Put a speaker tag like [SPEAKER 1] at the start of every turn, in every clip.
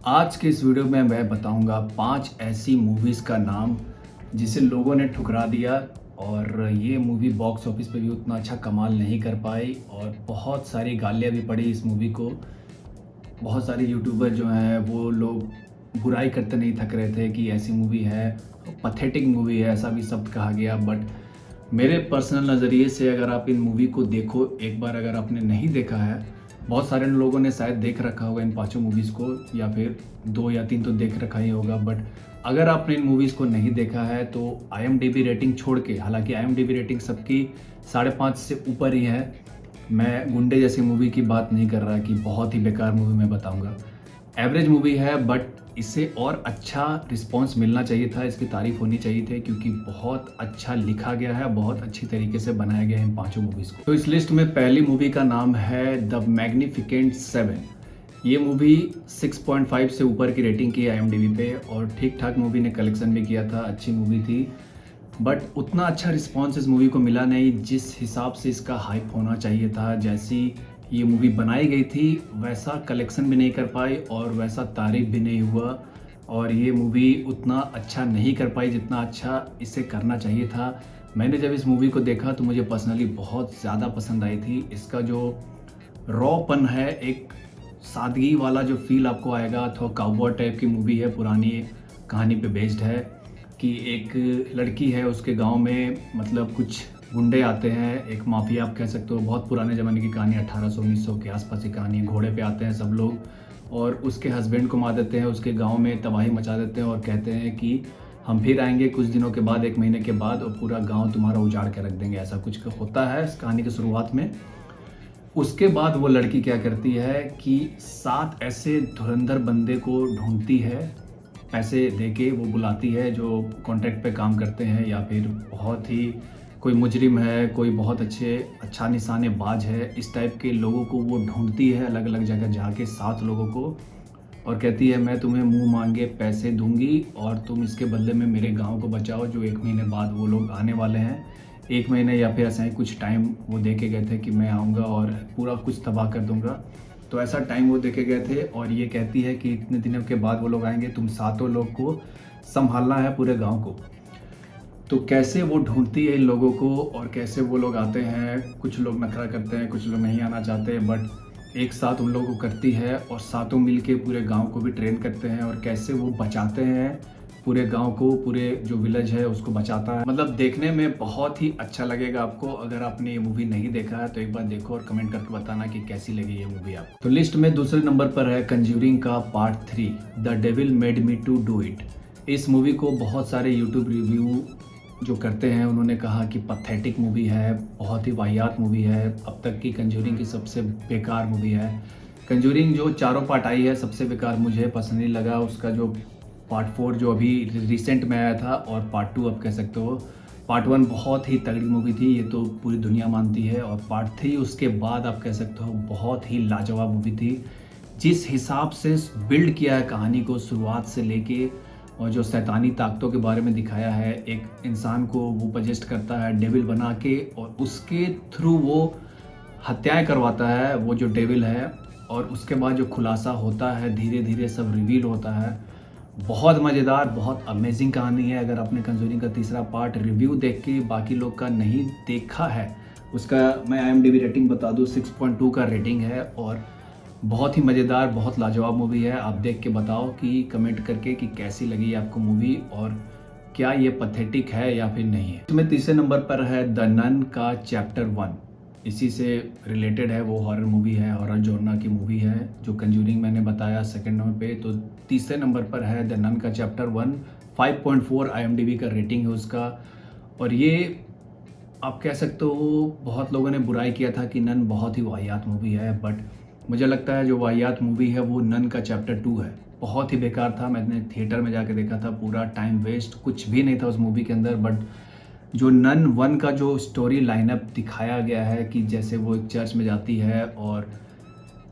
[SPEAKER 1] आज के इस वीडियो में मैं बताऊंगा 5 ऐसी मूवीज़ का नाम जिसे लोगों ने ठुकरा दिया और ये मूवी बॉक्स ऑफिस पे भी उतना अच्छा कमाल नहीं कर पाई और बहुत सारी गालियाँ भी पड़ी इस मूवी को। बहुत सारे यूट्यूबर जो हैं वो लोग बुराई करते नहीं थक रहे थे कि ऐसी मूवी है, पथेटिक मूवी है, ऐसा भी शब्द कहा गया। बट मेरे पर्सनल नज़रिए से अगर आप इन मूवी को देखो एक बार, अगर आपने नहीं देखा है, बहुत सारे लोगों ने शायद देख रखा होगा इन पांचों मूवीज़ को, या फिर 2 या 3 तो देख रखा ही होगा। बट अगर आपने इन मूवीज़ को नहीं देखा है तो IMDb रेटिंग छोड़ के, हालांकि IMDb रेटिंग सबकी 5.5 से ऊपर ही है। मैं गुंडे जैसी मूवी की बात नहीं कर रहा कि बहुत ही बेकार मूवी मैं बताऊंगा। एवरेज मूवी है, बट इसे और अच्छा रिस्पॉन्स मिलना चाहिए था, इसकी तारीफ होनी चाहिए थी क्योंकि बहुत अच्छा लिखा गया है, बहुत अच्छी तरीके से बनाया गया है इन पांचों मूवीज़ को। तो इस लिस्ट में पहली मूवी का नाम है द मैग्निफिकेंट 7। ये मूवी 6.5 से ऊपर की रेटिंग की है IMDb पे और ठीक ठाक मूवी ने कलेक्शन भी किया था, अच्छी मूवी थी। बट उतना अच्छा रिस्पॉन्स इस मूवी को मिला नहीं जिस हिसाब से इसका हाइप होना चाहिए था। जैसी ये मूवी बनाई गई थी वैसा कलेक्शन भी नहीं कर पाई और वैसा तारीफ भी नहीं हुआ, और ये मूवी उतना अच्छा नहीं कर पाई जितना अच्छा इसे करना चाहिए था। मैंने जब इस मूवी को देखा तो मुझे पर्सनली बहुत ज़्यादा पसंद आई थी। इसका जो रॉपन है, एक सादगी वाला जो फील आपको आएगा, थोड़ा काउबॉय टाइप की मूवी है, पुरानी कहानी पे बेस्ड है कि एक लड़की है, उसके गांव में मतलब कुछ गुंडे आते हैं, एक माफिया आप कह सकते हो। बहुत पुराने ज़माने की कहानी, 1800-1900 के आसपास की कहानी है। घोड़े पे आते हैं सब लोग और उसके हस्बैंड को मार देते हैं, उसके गांव में तबाही मचा देते हैं और कहते हैं कि हम फिर आएंगे कुछ दिनों के बाद, 1 महीने के बाद, और पूरा गांव तुम्हारा उजाड़ के रख देंगे। ऐसा कुछ होता है इस कहानी की शुरुआत में। उसके बाद वो लड़की क्या करती है कि 7 ऐसे धुरंधर बंदे को ढूंढती है, पैसे देके वो बुलाती है जो कॉन्ट्रैक्ट पे काम करते हैं, या फिर बहुत ही कोई मुजरिम है, कोई बहुत अच्छा निशानेबाज है, इस टाइप के लोगों को वो ढूंढती है अलग अलग जगह जाके, 7 लोगों को, और कहती है मैं तुम्हें मुंह मांगे पैसे दूंगी और तुम इसके बदले में मेरे गांव को बचाओ, जो 1 महीने बाद वो लोग आने वाले हैं। 1 महीने या फिर ऐसा ही कुछ टाइम वो दे के गए थे कि मैं आऊँगा और पूरा कुछ तबाह कर दूंगा। तो ऐसा टाइम वो देके गए थे और ये कहती है कि इतने दिनों के बाद वो लोग आएंगे, तुम 7 लोग को संभालना है, पूरे गांव को। तो कैसे वो ढूंढती है इन लोगों को और कैसे वो लोग आते हैं, कुछ लोग नखरा करते हैं, कुछ लोग नहीं आना चाहते, बट एक साथ उन लोगों को करती है और सातों मिल के पूरे गाँव को भी ट्रेन करते हैं और कैसे वो बचाते हैं पूरे गांव को, पूरे जो विलेज है उसको बचाता है। मतलब देखने में बहुत ही अच्छा लगेगा आपको। अगर आपने ये मूवी नहीं देखा है तो एक बार देखो और कमेंट करके बताना कि कैसी लगी ये मूवी आपको। तो लिस्ट में दूसरे नंबर पर है कंज्यूरिंग का part 3, the devil made me to do it. इस मूवी को बहुत सारे यूट्यूब रिव्यू जो करते हैं उन्होंने कहा कि पथेटिक मूवी है, बहुत ही वाहियात मूवी है, अब तक की कंज्यूरिंग की सबसे बेकार मूवी है। कंज्यूरिंग जो चारों पार्ट आई है सबसे बेकार मुझे पर्सनली लगा उसका जो पार्ट 4 जो अभी रिसेंट में आया था, और पार्ट 2 आप कह सकते हो। पार्ट 1 बहुत ही तगड़ी मूवी थी, ये तो पूरी दुनिया मानती है, और पार्ट 3 उसके बाद आप कह सकते हो बहुत ही लाजवाब मूवी थी। जिस हिसाब से बिल्ड किया है कहानी को शुरुआत से लेके, और जो शैतानी ताकतों के बारे में दिखाया है, एक इंसान को वो पजेस्ट करता है डेविल बना के और उसके थ्रू वो हत्याएं करवाता है वो जो डेविल है, और उसके बाद जो खुलासा होता है धीरे धीरे सब रिवील होता है। बहुत मज़ेदार, बहुत अमेजिंग कहानी है। अगर आपने कंजूरिंग का तीसरा पार्ट रिव्यू देख के बाकी लोग का नहीं देखा है, उसका मैं IMDb रेटिंग बता दूँ, 6.2 का रेटिंग है और बहुत ही मज़ेदार, बहुत लाजवाब मूवी है। आप देख के बताओ कि कमेंट करके कि कैसी लगी आपको मूवी और क्या ये पथेटिक है या फिर नहीं है। इसमें तीसरे नंबर पर है द नन का चैप्टर 1। इसी से रिलेटेड है, वो हॉरर मूवी है, हॉरर जॉनर की मूवी है। जो कंजूरिंग मैंने बताया सेकंड नंबर पे, तो तीसरे नंबर पर है द नन का चैप्टर 1। 5.4 IMDb का रेटिंग है उसका। और ये आप कह सकते हो बहुत लोगों ने बुराई किया था कि नन बहुत ही वाहियात मूवी है, बट मुझे लगता है जो वाहियात मूवी है वो नन का चैप्टर 2 है। बहुत ही बेकार था, मैंने थिएटर में जाके देखा था, पूरा टाइम वेस्ट, कुछ भी नहीं था उस मूवी के अंदर। बट जो नन 1 का जो स्टोरी लाइनअप दिखाया गया है कि जैसे वो एक चर्च में जाती है और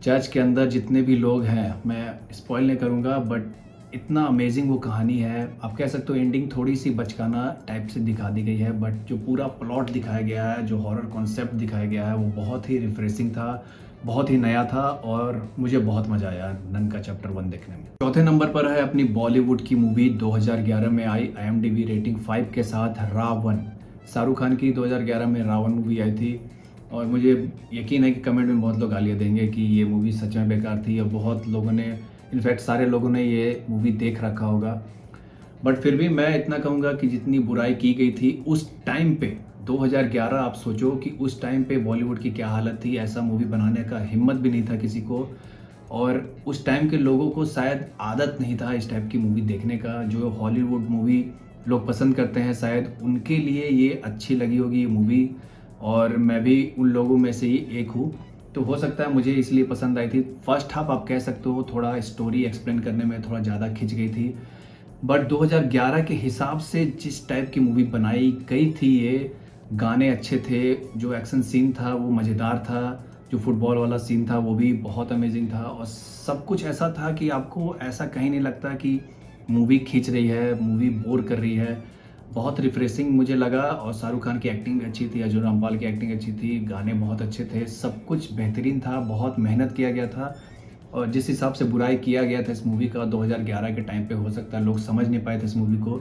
[SPEAKER 1] चर्च के अंदर जितने भी लोग हैं, मैं स्पॉइल नहीं करूँगा, बट इतना अमेजिंग वो कहानी है। आप कह सकते हो एंडिंग थोड़ी सी बचकाना टाइप से दिखा दी गई है, बट जो पूरा प्लॉट दिखाया गया है, जो हॉरर कॉन्सेप्ट दिखाया गया है, वो बहुत ही रिफ्रेशिंग था। बहुत ही नया था और मुझे बहुत मज़ा आया नन का चैप्टर 1 देखने में। चौथे नंबर पर है अपनी बॉलीवुड की मूवी 2011 में आई IMDb रेटिंग 5 के साथ रावण। शाहरुख खान की 2011 में रावण मूवी आई थी और मुझे यकीन है कि कमेंट में बहुत लोग गालियाँ देंगे कि ये मूवी सच में बेकार थी और बहुत लोगों ने, इनफैक्ट सारे लोगों ने ये मूवी देख रखा होगा। बट फिर भी मैं इतना कहूँगा कि जितनी बुराई की गई थी उस टाइम पे 2011, आप सोचो कि उस टाइम पे बॉलीवुड की क्या हालत थी, ऐसा मूवी बनाने का हिम्मत भी नहीं था किसी को। और उस टाइम के लोगों को शायद आदत नहीं था इस टाइप की मूवी देखने का। जो हॉलीवुड मूवी लोग पसंद करते हैं शायद उनके लिए ये अच्छी लगी होगी ये मूवी, और मैं भी उन लोगों में से ही एक हूँ। तो हो सकता है मुझे इसलिए पसंद आई थी। फर्स्ट हाफ आप कह सकते हो थोड़ा स्टोरी एक्सप्लेन करने में थोड़ा ज़्यादा खिंच गई थी, बट 2011 के हिसाब से जिस टाइप की मूवी बनाई गई थी ये, गाने अच्छे थे, जो एक्शन सीन था वो मज़ेदार था, जो फुटबॉल वाला सीन था वो भी बहुत अमेजिंग था, और सब कुछ ऐसा था कि आपको ऐसा कहीं नहीं लगता कि मूवी खींच रही है, मूवी बोर कर रही है। बहुत रिफ्रेशिंग मुझे लगा, और शाहरुख खान की एक्टिंग भी अच्छी थी, अर्जुन रामपाल की एक्टिंग अच्छी थी, गाने बहुत अच्छे थे, सब कुछ बेहतरीन था, बहुत मेहनत किया गया था। और जिस हिसाब से बुराई किया गया था इस मूवी का 2011 के टाइम पे, हो सकता है लोग समझ नहीं पाए थे इस मूवी को।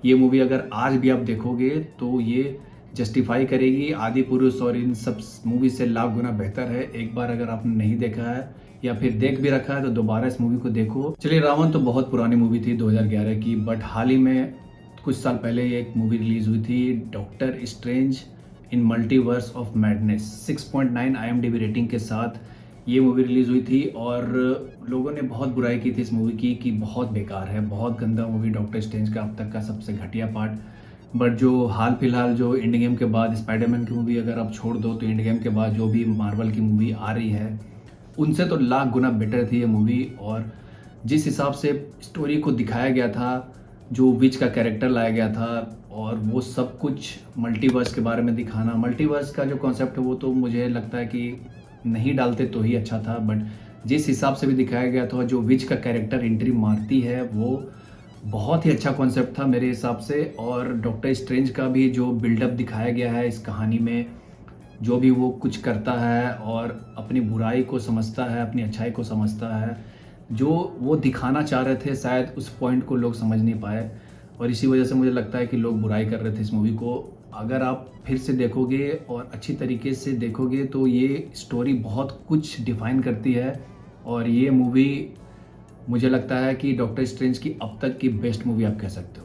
[SPEAKER 1] ये मूवी अगर आज भी आप देखोगे तो ये जस्टिफाई करेगी आदि पुरुष और इन सब मूवी से लाख गुना बेहतर है। एक बार अगर आपने नहीं देखा है या फिर देख भी रखा है तो दोबारा इस मूवी को देखो। चलिए, रावण तो बहुत पुरानी मूवी थी 2011 की, बट हाल ही में कुछ साल पहले ये एक मूवी रिलीज हुई थी, doctor strange in multiverse of madness. 6.9 IMDb rating के साथ ये मूवी रिलीज़ हुई थी, और लोगों ने बहुत बुराई की थी इस मूवी की कि बहुत बेकार है, बहुत गंदा मूवी, डॉक्टर स्ट्रेंज का अब तक का सबसे घटिया पार्ट। बट जो हाल फिलहाल जो एंड गेम के बाद स्पाइडरमैन की मूवी अगर आप छोड़ दो, तो एंड गेम के बाद जो भी मार्वल की मूवी आ रही है उनसे तो लाख गुना बेटर थी ये मूवी। और जिस हिसाब से स्टोरी को दिखाया गया था, जो विच का कैरेक्टर लाया गया था, और वो सब कुछ मल्टीवर्स के बारे में दिखाना, मल्टीवर्स का जो कॉन्सेप्ट है वो तो मुझे लगता है कि नहीं डालते तो ही अच्छा था, बट जिस हिसाब से भी दिखाया गया था, जो विच का कैरेक्टर एंट्री मारती है, वो बहुत ही अच्छा कॉन्सेप्ट था मेरे हिसाब से। और डॉक्टर स्ट्रेंज का भी जो बिल्डअप दिखाया गया है इस कहानी में, जो भी वो कुछ करता है और अपनी बुराई को समझता है, अपनी अच्छाई को समझता है, जो वो दिखाना चाह रहे थे शायद उस पॉइंट को लोग समझ नहीं पाए, और इसी वजह से मुझे लगता है कि लोग बुराई कर रहे थे इस मूवी को। अगर आप फिर से देखोगे और अच्छी तरीके से देखोगे तो ये स्टोरी बहुत कुछ डिफाइन करती है, और ये मूवी मुझे लगता है कि डॉक्टर स्ट्रेंज की अब तक की बेस्ट मूवी आप कह सकते हो।